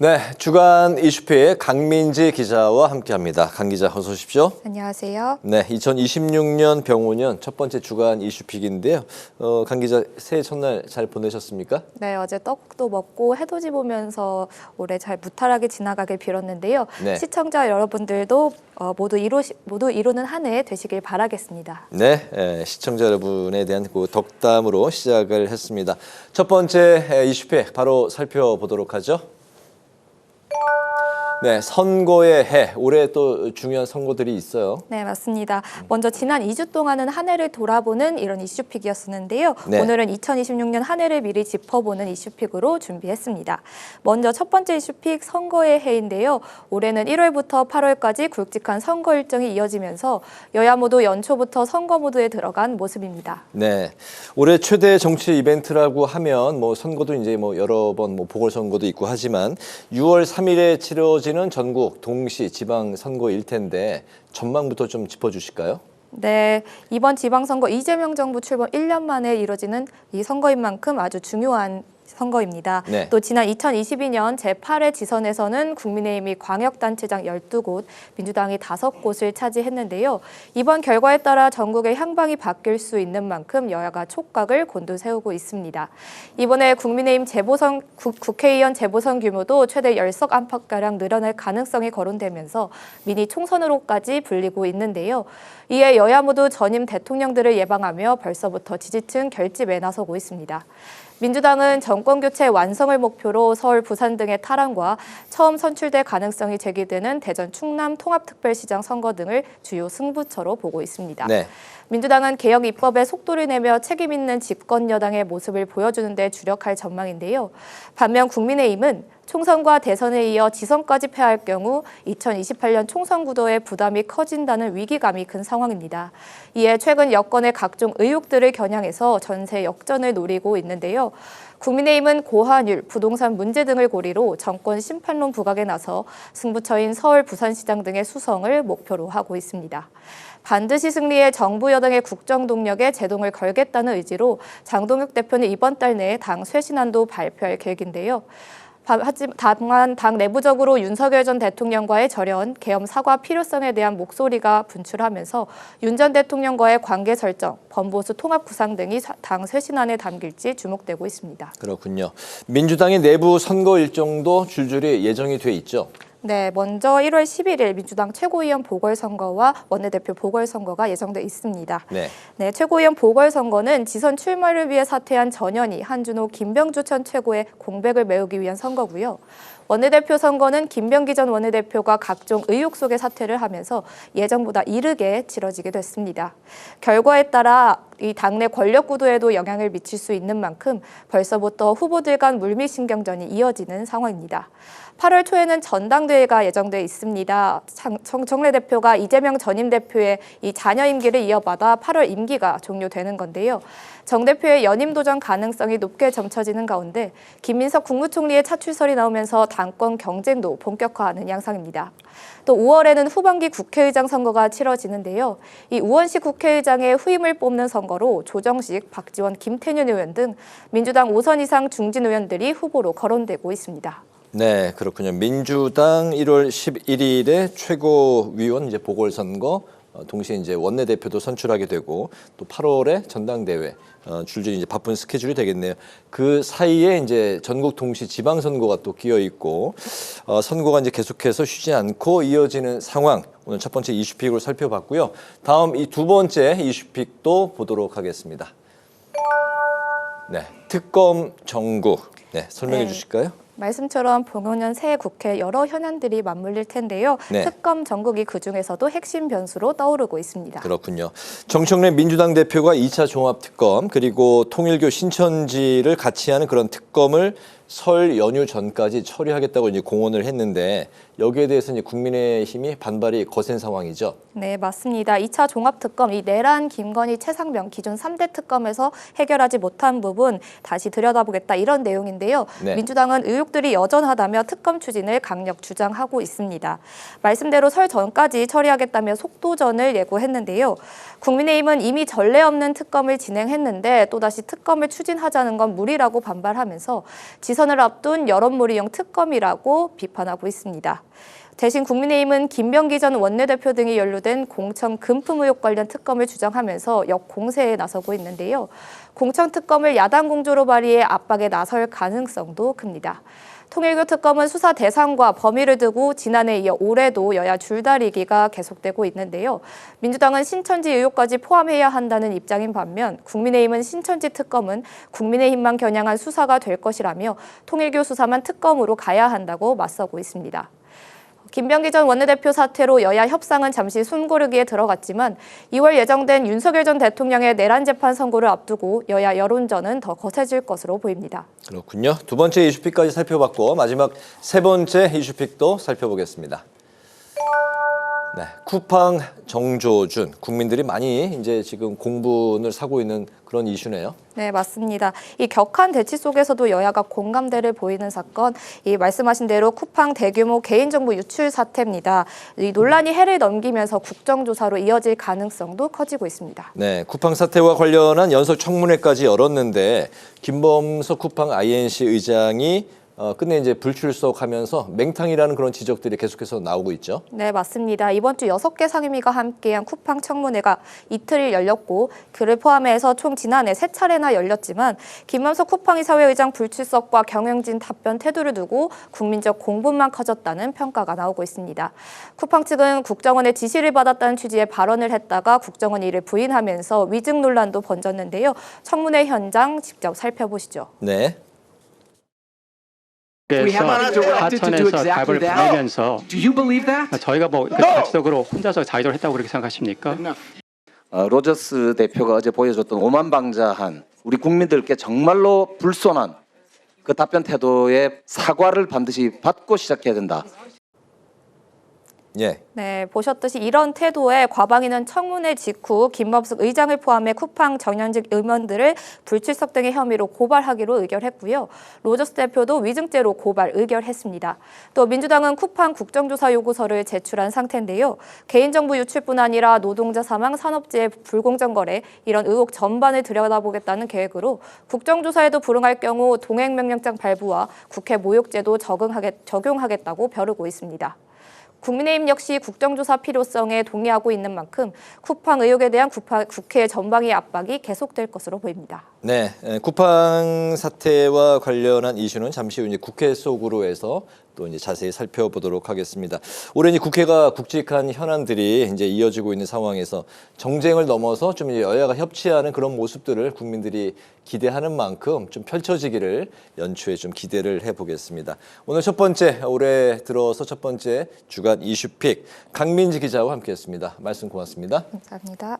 네, 주간 이슈픽 강민지 기자와 함께합니다. 강 기자 어서 오십시오. 안녕하세요. 네, 2026년 병오년 첫 번째 주간 이슈픽인데요. 강 기자 새해 첫날 잘 보내셨습니까? 네, 어제 떡도 먹고 해돋이 보면서 올해 잘 무탈하게 지나가길 빌었는데요. 네. 시청자 여러분들도 모두 이루는 한 해 되시길 바라겠습니다. 네, 시청자 여러분에 대한 그 덕담으로 시작을 했습니다. 첫 번째 이슈픽 바로 살펴보도록 하죠. 네, 선거의 해. 올해 또 중요한 선거들이 있어요. 네, 맞습니다. 먼저 지난 2주 동안은 한 해를 돌아보는 이런 이슈픽이었었는데요. 네. 오늘은 2026년 한 해를 미리 짚어보는 이슈픽으로 준비했습니다. 먼저 첫 번째 이슈픽 선거의 해인데요. 올해는 1월부터 8월까지 굵직한 선거 일정이 이어지면서 여야 모두 연초부터 선거 모드에 들어간 모습입니다. 네, 올해 최대 정치 이벤트라고 하면 선거도 이제 여러 번 보궐선거도 있고 하지만 6월 3일에 치러지는 전국 동시 지방 선거일 텐데 전망부터 좀 짚어주실까요? 네, 이번 지방선거 이재명 정부 출범 1년 만에 이뤄지는 이 선거인 만큼 아주 중요한 선거입니다. 네. 또 지난 2022년 제8회 지선에서는 국민의힘이 광역단체장 12곳, 민주당이 5곳을 차지했는데요. 이번 결과에 따라 전국의 향방이 바뀔 수 있는 만큼 여야가 촉각을 곤두세우고 있습니다. 이번에 국민의힘 국회의원 재보선 규모도 최대 10석 안팎가량 늘어날 가능성이 거론되면서 미니 총선으로까지 불리고 있는데요. 이에 여야 모두 전임 대통령들을 예방하며 벌써부터 지지층 결집에 나서고 있습니다. 민주당은 정권교체 완성을 목표로 서울, 부산 등의 탈환과 처음 선출될 가능성이 제기되는 대전, 충남 통합특별시장 선거 등을 주요 승부처로 보고 있습니다. 네. 민주당은 개혁 입법에 속도를 내며 책임 있는 집권 여당의 모습을 보여주는 데 주력할 전망인데요. 반면 국민의힘은 총선과 대선에 이어 지선까지 패할 경우 2028년 총선 구도의 부담이 커진다는 위기감이 큰 상황입니다. 이에 최근 여권의 각종 의혹들을 겨냥해서 전세 역전을 노리고 있는데요. 국민의힘은 고환율, 부동산 문제 등을 고리로 정권 심판론 부각에 나서 승부처인 서울, 부산시장 등의 수성을 목표로 하고 있습니다. 반드시 승리해 정부 여당의 국정 동력에 제동을 걸겠다는 의지로 장동혁 대표는 이번 달 내에 당 쇄신안도 발표할 계획인데요. 다만 당 내부적으로 윤석열 전 대통령과의 절연, 계엄 사과 필요성에 대한 목소리가 분출하면서 윤 전 대통령과의 관계 설정, 범보수 통합 구상 등이 당 쇄신안에 담길지 주목되고 있습니다. 그렇군요. 민주당의 내부 선거 일정도 줄줄이 예정이 돼 있죠. 네, 먼저 1월 11일 민주당 최고위원 보궐선거와 원내대표 보궐선거가 예정돼 있습니다. 네, 최고위원 보궐선거는 지선 출마를 위해 사퇴한 전현희, 한준호, 김병주 전 최고의 공백을 메우기 위한 선거고요. 원내대표 선거는 김병기 전 원내대표가 각종 의혹 속에 사퇴를 하면서 예정보다 이르게 치러지게 됐습니다. 결과에 따라 이 당내 권력 구도에도 영향을 미칠 수 있는 만큼 벌써부터 후보들 간 물밀신경전이 이어지는 상황입니다. 8월 초에는 전당대회가 예정돼 있습니다. 정청래 대표가 이재명 전임 대표의 이 잔여 임기를 이어받아 8월 임기가 종료되는 건데요. 정 대표의 연임 도전 가능성이 높게 점쳐지는 가운데 김민석 국무총리의 차출설이 나오면서 당권 경쟁도 본격화하는 양상입니다. 또 5월에는 후반기 국회의장 선거가 치러지는데요. 이 우원식 국회의장의 후임을 뽑는 선거로 조정식, 박지원, 김태년 의원 등 민주당 5선 이상 중진 의원들이 후보로 거론되고 있습니다. 네, 그렇군요. 민주당 1월 11일에 최고위원 이제 보궐선거, 동시에 이제 원내대표도 선출하게 되고 또 8월에 전당대회 줄줄이 이제 바쁜 스케줄이 되겠네요. 그 사이에 이제 전국 동시 지방선거가 또 끼어 있고 선거가 이제 계속해서 쉬지 않고 이어지는 상황. 오늘 첫 번째 이슈픽으로 살펴봤고요. 다음 이 두 번째 이슈픽도 보도록 하겠습니다. 네, 특검 정국. 네, 설명해 주실까요? 말씀처럼 봉오년 새 국회 여러 현안들이 맞물릴 텐데요. 네. 특검 전국이 그중에서도 핵심 변수로 떠오르고 있습니다. 그렇군요. 정청래 민주당 대표가 2차 종합특검 그리고 통일교 신천지를 같이 하는 그런 특검을 설 연휴 전까지 처리하겠다고 이제 공언을 했는데 여기에 대해서 이제 국민의힘이 반발이 거센 상황이죠. 네, 맞습니다. 2차 종합특검, 이 내란, 김건희, 최상병 기존 3대 특검에서 해결하지 못한 부분 다시 들여다보겠다 이런 내용인데요. 네. 민주당은 의혹들이 여전하다며 특검 추진을 강력 주장하고 있습니다. 말씀대로 설 전까지 처리하겠다며 속도전을 예고했는데요. 국민의힘은 이미 전례 없는 특검을 진행했는데 또다시 특검을 추진하자는 건 무리라고 반발하면서 지선 지선을 앞둔 여론몰이용 특검이라고 비판하고 있습니다. 대신 국민의힘은 김병기 전 원내대표 등이 연루된 공천 금품 의혹 관련 특검을 주장하면서 역공세에 나서고 있는데요. 공천 특검을 야당 공조로 발의해 압박에 나설 가능성도 큽니다. 통일교 특검은 수사 대상과 범위를 두고 지난해에 이어 올해도 여야 줄다리기가 계속되고 있는데요. 민주당은 신천지 의혹까지 포함해야 한다는 입장인 반면 국민의힘은 신천지 특검은 국민의힘만 겨냥한 수사가 될 것이라며 통일교 수사만 특검으로 가야 한다고 맞서고 있습니다. 김병기 전 원내대표 사태로 여야 협상은 잠시 숨고르기에 들어갔지만 2월 예정된 윤석열 전 대통령의 내란 재판 선고를 앞두고 여야 여론전은 더 거세질 것으로 보입니다. 그렇군요. 두 번째 이슈픽까지 살펴봤고 마지막 세 번째 이슈픽도 살펴보겠습니다. 네, 쿠팡 정조준 국민들이 많이 이제 지금 공분을 사고 있는 그런 이슈네요. 네, 맞습니다. 이 격한 대치 속에서도 여야가 공감대를 보이는 사건, 이 말씀하신 대로 쿠팡 대규모 개인정보 유출 사태입니다. 이 논란이 해를 넘기면서 국정조사로 이어질 가능성도 커지고 있습니다. 네, 쿠팡 사태와 관련한 연설 청문회까지 열었는데 김범석 쿠팡 INC 의장이 끝내 이제 불출석하면서 맹탕이라는 그런 지적들이 계속해서 나오고 있죠. 네, 맞습니다. 이번 주 6개 상임위가 함께한 쿠팡 청문회가 이틀 열렸고 그를 포함해서 총 지난해 3차례나 열렸지만 김범석 쿠팡 이사회의장 불출석과 경영진 답변 태도를 두고 국민적 공분만 커졌다는 평가가 나오고 있습니다. 쿠팡 측은 국정원의 지시를 받았다는 취지의 발언을 했다가 국정원이 이를 부인하면서 위증 논란도 번졌는데요. 청문회 현장 직접 살펴보시죠. 네. 그래서 하천에서 답을 보내면서 저희가 뭐 자체적으로 혼자서 자의를 했다고 그렇게 생각하십니까? 로저스 대표가 어제 보여줬던 오만방자한 우리 국민들께 정말로 불손한 그 답변 태도에 사과를 반드시 받고 시작해야 된다. 예. 네, 보셨듯이 이런 태도에 과방위는 청문회 직후 김범석 의장을 포함해 쿠팡 정현직 임원들을 불출석 등의 혐의로 고발하기로 의결했고요. 로저스 대표도 위증죄로 고발 의결했습니다. 또 민주당은 쿠팡 국정조사 요구서를 제출한 상태인데요. 개인정보 유출뿐 아니라 노동자 사망, 산업재해 불공정 거래 이런 의혹 전반을 들여다보겠다는 계획으로 국정조사에도 불응할 경우 동행명령장 발부와 국회 모욕죄도 적용하겠다고 벼르고 있습니다. 국민의힘 역시 국정조사 필요성에 동의하고 있는 만큼 쿠팡 의혹에 대한 국회 전방위 압박이 계속될 것으로 보입니다. 네, 쿠팡 사태와 관련한 이슈는 잠시 후 이제 국회 속으로 해서 또 이제 자세히 살펴보도록 하겠습니다. 올해 이제 국회가 굵직한 현안들이 이제 이어지고 있는 상황에서 정쟁을 넘어서 좀 이제 여야가 협치하는 그런 모습들을 국민들이 기대하는 만큼 좀 펼쳐지기를 연초에 좀 기대를 해보겠습니다. 오늘 첫 번째 올해 들어서 첫 번째 주간 이슈픽 강민지 기자와 함께했습니다. 말씀 고맙습니다. 감사합니다.